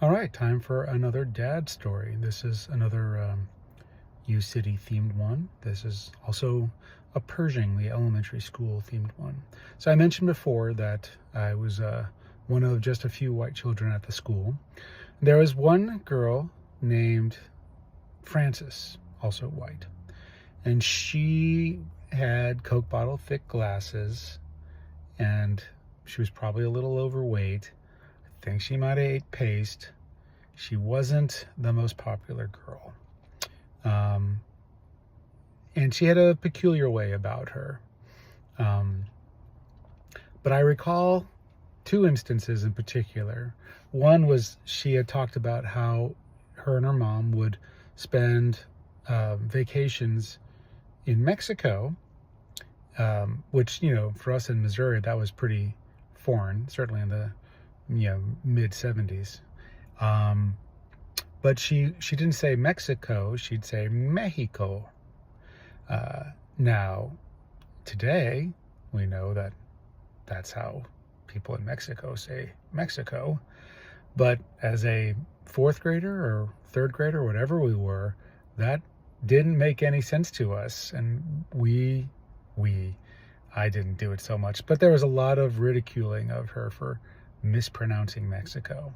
All right, time for another dad story. This is another U-City themed one. This is also a Pershing, the elementary school themed one. So I mentioned before that I was one of just a few white children at the school. There was one girl named Frances, also white, and she had Coke bottle thick glasses, and she was probably a little overweight. I think she might have ate paste. She wasn't the most popular girl. Um, and she had a peculiar way about her. Um, but I recall two instances in particular. One was she had talked about how her and her mom would spend vacations in Mexico, which, for us in Missouri, that was pretty foreign, certainly in the mid 70s. But she didn't say Mexico, she'd say Mexico. Now, today, we know that that's how people in Mexico say Mexico. But as a fourth grader or third grader, whatever we were, that didn't make any sense to us. And I didn't do it so much, but there was a lot of ridiculing of her for mispronouncing Mexico.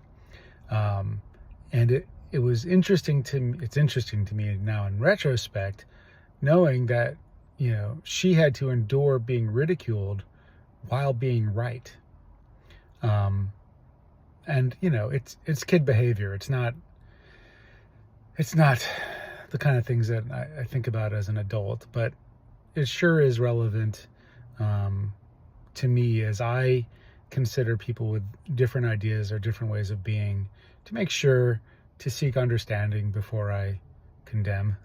And it was interesting to me. It's interesting to me now in retrospect, knowing that, she had to endure being ridiculed while being right. And, it's kid behavior. It's not the kind of things that I think about as an adult, but it sure is relevant to me as I consider people with different ideas or different ways of being, to make sure to seek understanding before I condemn.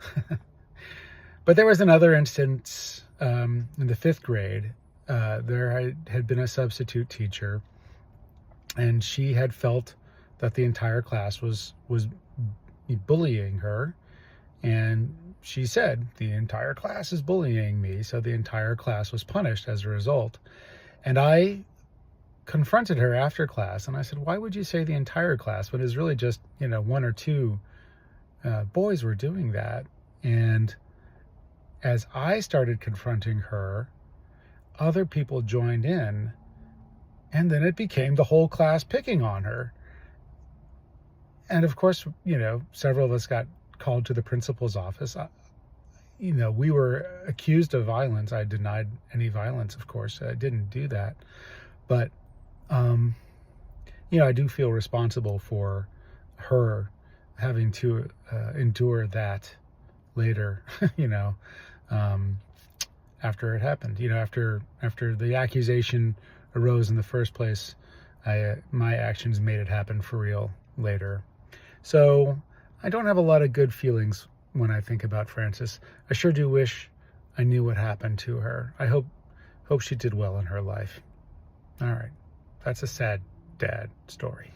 But there was another instance in the fifth grade. There had been a substitute teacher, and she had felt that the entire class was bullying her. And she said, the entire class is bullying me. So the entire class was punished as a result. And I confronted her after class, and I said, why would you say the entire class when it was really just, one or two boys were doing that? And as I started confronting her, other people joined in, and then it became the whole class picking on her. And of course, several of us got called to the principal's office. We were accused of violence. I denied any violence, of course. I didn't do that. But, I do feel responsible for her having to endure that later, after it happened. After the accusation arose in the first place, my actions made it happen for real later. So I don't have a lot of good feelings when I think about Frances. I sure do wish I knew what happened to her. I hope she did well in her life. All right. That's a sad dad story.